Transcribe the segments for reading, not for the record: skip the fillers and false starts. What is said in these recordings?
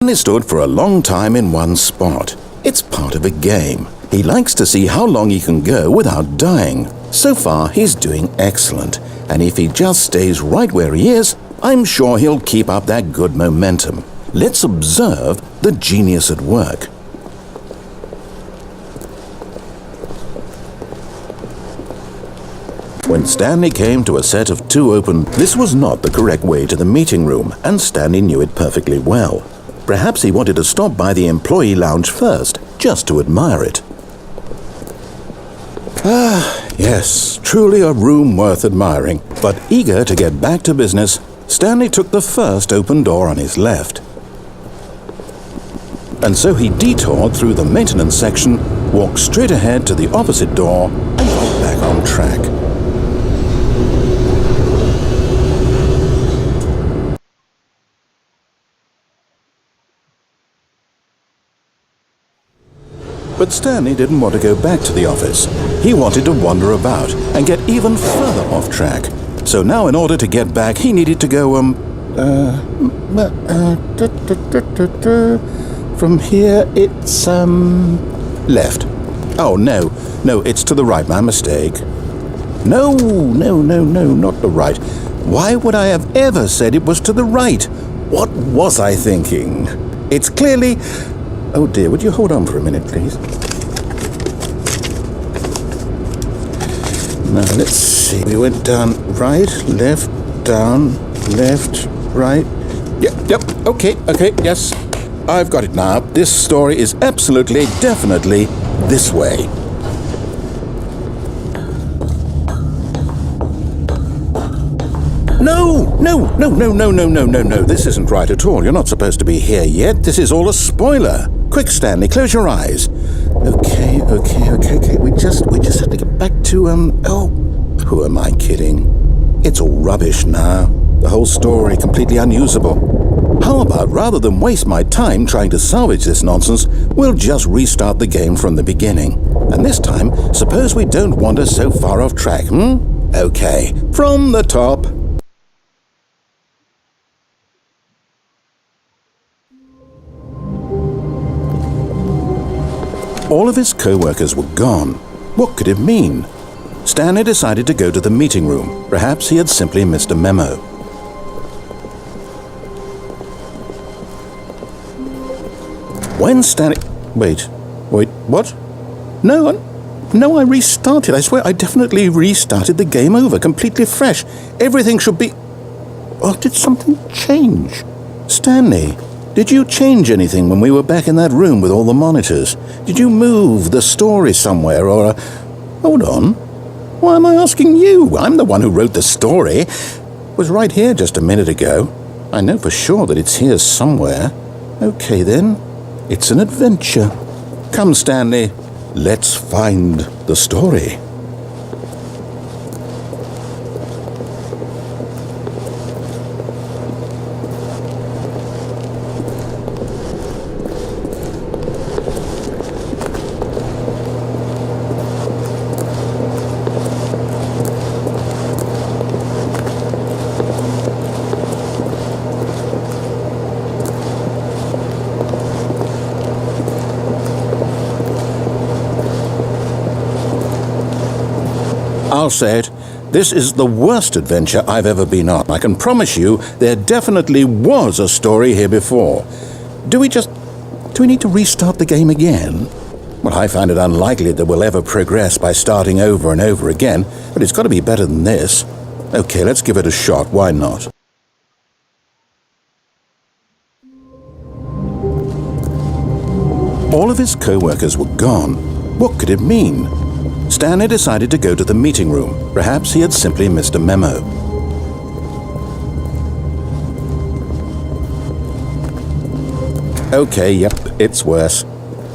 Stanley stood for a long time in one spot. It's part of a game. He likes to see how long he can go without dying. So far, he's doing excellent. And if he just stays right where he is, I'm sure he'll keep up that good momentum. Let's observe the genius at work. When Stanley came to a set of 2 open, this was not the correct way to the meeting room, and Stanley knew it perfectly well. Perhaps he wanted to stop by the employee lounge first, just to admire it. Ah, yes, truly a room worth admiring. But eager to get back to business, Stanley took the first open door on his left. And so he detoured through the maintenance section, walked straight ahead to the opposite door, and got back on track. But Stanley didn't want to go back to the office. He wanted to wander about and get even further off track. So now in order to get back, he needed to go, from here it's, left. Oh, no, it's to the right, my mistake. No, not the right. Why would I have ever said it was to the right? What was I thinking? It's clearly... Oh dear, would you hold on for a minute, please? Now, let's see. We went down right, left, down, left, right. Yep, okay, yes. I've got it now. This story is absolutely, definitely this way. No. This isn't right at all. You're not supposed to be here yet. This is all a spoiler. Quick, Stanley, close your eyes. Okay. We just have to get back to, oh, who am I kidding? It's all rubbish now. The whole story completely unusable. How about, rather than waste my time trying to salvage this nonsense, we'll just restart the game from the beginning. And this time, suppose we don't wander so far off track, Okay, from the top. All of his co-workers were gone. What could it mean? Stanley decided to go to the meeting room. Perhaps he had simply missed a memo. When Stanley... Wait, what? No, I restarted. I swear I definitely restarted the game over, completely fresh. Everything should be... Oh, did something change? Stanley... Did you change anything when we were back in that room with all the monitors? Did you move the story somewhere or... Hold on. Why am I asking you? I'm the one who wrote the story. It was right here just a minute ago. I know for sure that it's here somewhere. Okay then. It's an adventure. Come, Stanley. Let's find the story. I'll say it, this is the worst adventure I've ever been on. I can promise you there definitely was a story here before. Do we need to restart the game again? Well, I find it unlikely that we'll ever progress by starting over and over again, but it's got to be better than this. Okay, let's give it a shot, why not? All of his co-workers were gone. What could it mean? Stanley decided to go to the meeting room. Perhaps he had simply missed a memo. Okay, yep, it's worse.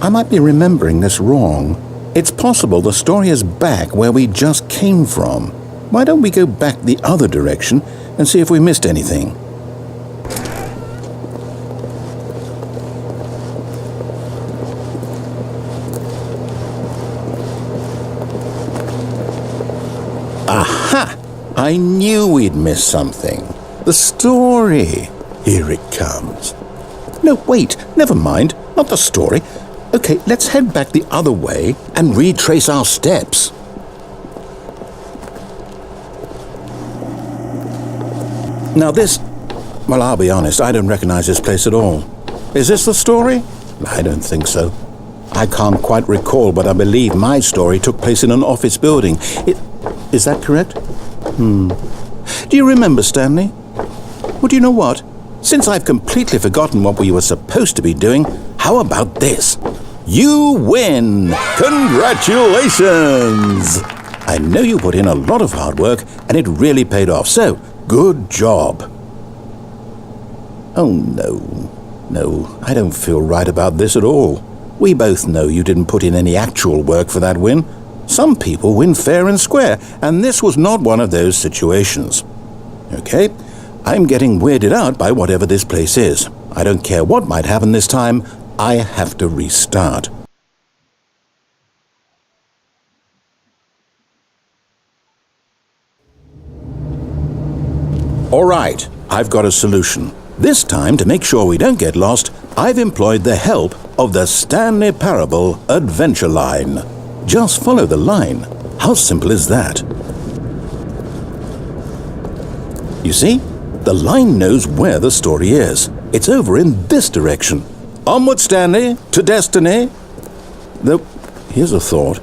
I might be remembering this wrong. It's possible the story is back where we just came from. Why don't we go back the other direction and see if we missed anything? Aha! I knew we'd miss something. The story. Here it comes. No, wait, never mind. Not the story. Okay, let's head back the other way and retrace our steps. Now this... Well, I'll be honest, I don't recognize this place at all. Is this the story? I don't think so. I can't quite recall, but I believe my story took place in an office building. Is that correct? Do you remember, Stanley? Well, do you know what? Since I've completely forgotten what we were supposed to be doing, how about this? You win! Congratulations! I know you put in a lot of hard work, and it really paid off, so good job. Oh, no, I don't feel right about this at all. We both know you didn't put in any actual work for that win. Some people win fair and square, and this was not one of those situations. Okay, I'm getting weirded out by whatever this place is. I don't care what might happen this time, I have to restart. All right, I've got a solution. This time, to make sure we don't get lost, I've employed the help of the Stanley Parable adventure line. Just follow the line. How simple is that? You see, the line knows where the story is. It's over in this direction. Onward, Stanley, to destiny. Though, here's a thought.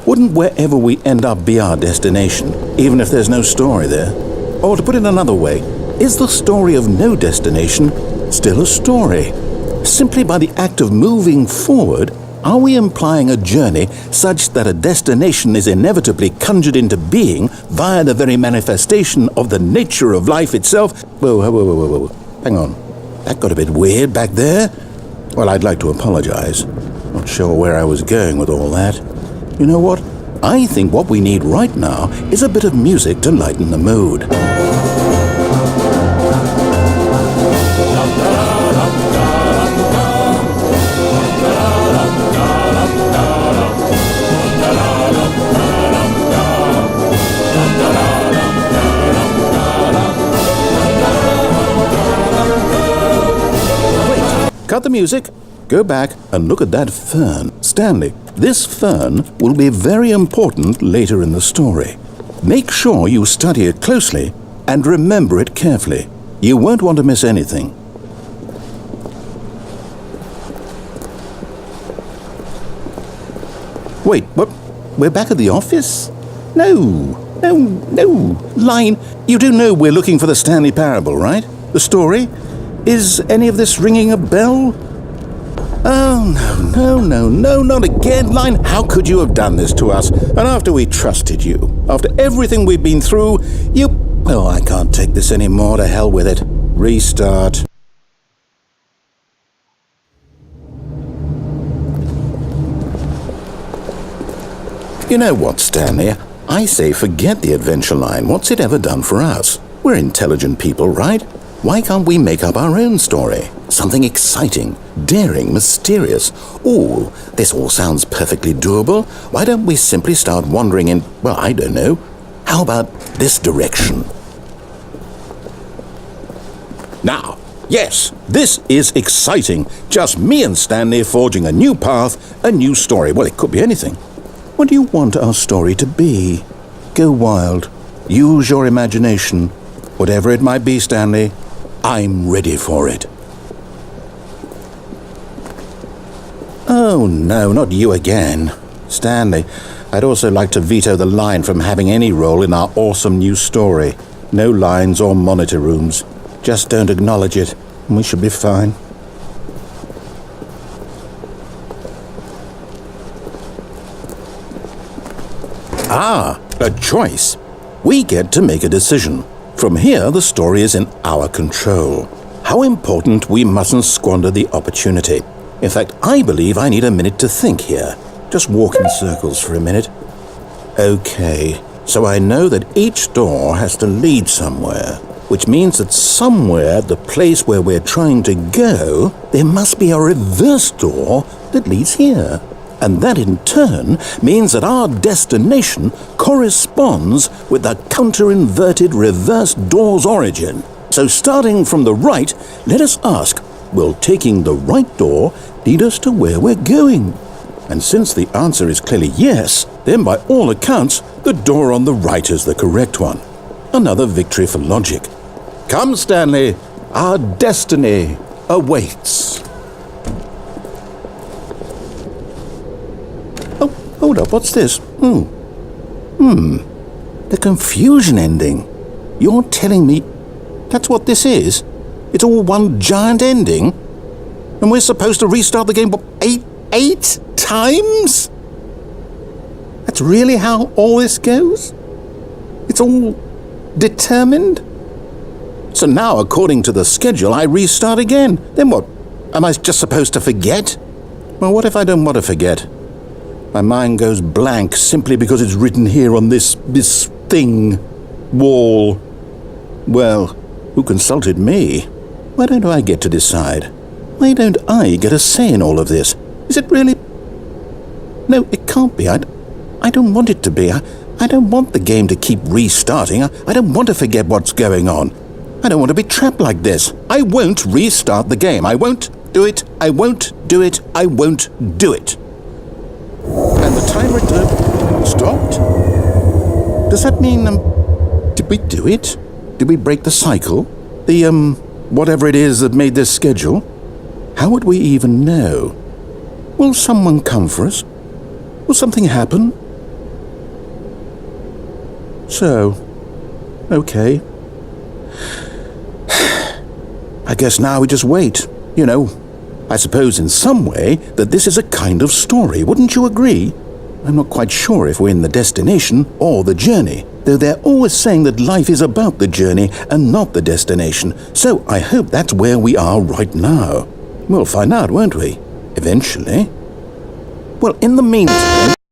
Wouldn't wherever we end up be our destination, even if there's no story there? Or to put it another way, is the story of no destination still a story? Simply by the act of moving forward, are we implying a journey such that a destination is inevitably conjured into being via the very manifestation of the nature of life itself? Whoa. Hang on. That got a bit weird back there. Well, I'd like to apologize. Not sure where I was going with all that. You know what? I think what we need right now is a bit of music to lighten the mood. Cut the music, go back and look at that fern. Stanley, this fern will be very important later in the story. Make sure you study it closely and remember it carefully. You won't want to miss anything. Wait, what? We're back at the office? No. Line, you do know we're looking for the Stanley Parable, right? The story? Is any of this ringing a bell? Oh, no, not again, Line. How could you have done this to us? And after we trusted you, after everything we've been through, you... Oh, I can't take this anymore. To hell with it. Restart. You know what, Stanley? I say forget the adventure line. What's it ever done for us? We're intelligent people, right? Why can't we make up our own story? Something exciting, daring, mysterious. Ooh, this all sounds perfectly doable. Why don't we simply start wandering in, well, I don't know. How about this direction? Now, yes, this is exciting. Just me and Stanley forging a new path, a new story. Well, it could be anything. What do you want our story to be? Go wild. Use your imagination. Whatever it might be, Stanley, I'm ready for it. Oh, no, not you again. Stanley, I'd also like to veto the line from having any role in our awesome new story. No lines or monitor rooms. Just don't acknowledge it, and we should be fine. Ah, a choice. We get to make a decision. From here, the story is in our control. How important we mustn't squander the opportunity. In fact, I believe I need a minute to think here. Just walk in circles for a minute. Okay, so I know that each door has to lead somewhere, which means that somewhere, the place where we're trying to go, there must be a reverse door that leads here. And that in turn means that our destination corresponds with the counter-inverted reverse door's origin. So starting from the right, let us ask, will taking the right door lead us to where we're going? And since the answer is clearly yes, then by all accounts, the door on the right is the correct one. Another victory for logic. Come, Stanley, our destiny awaits. Oh, hold up, what's this? The confusion ending. You're telling me that's what this is? It's all one giant ending? And we're supposed to restart the game, what, eight times? That's really how all this goes? It's all determined? So now, according to the schedule, I restart again. Then what? Am I just supposed to forget? Well, what if I don't want to forget? My mind goes blank simply because it's written here on this thing, wall. Well, who consulted me? Why don't I get to decide? Why don't I get a say in all of this? Is it really? No, it can't be. I don't want it to be. I don't want the game to keep restarting. I don't want to forget what's going on. I don't want to be trapped like this. I won't restart the game. I won't do it. I won't do it. I won't do it. And the timer stopped? Does that mean, did we do it? Did we break the cycle? The, whatever it is that made this schedule? How would we even know? Will someone come for us? Will something happen? So, okay. I guess now we just wait. You know, I suppose in some way that this is a kind of story, wouldn't you agree? I'm not quite sure if we're in the destination or the journey, though they're always saying that life is about the journey and not the destination, so I hope that's where we are right now. We'll find out, won't we? Eventually. Well, in the meantime...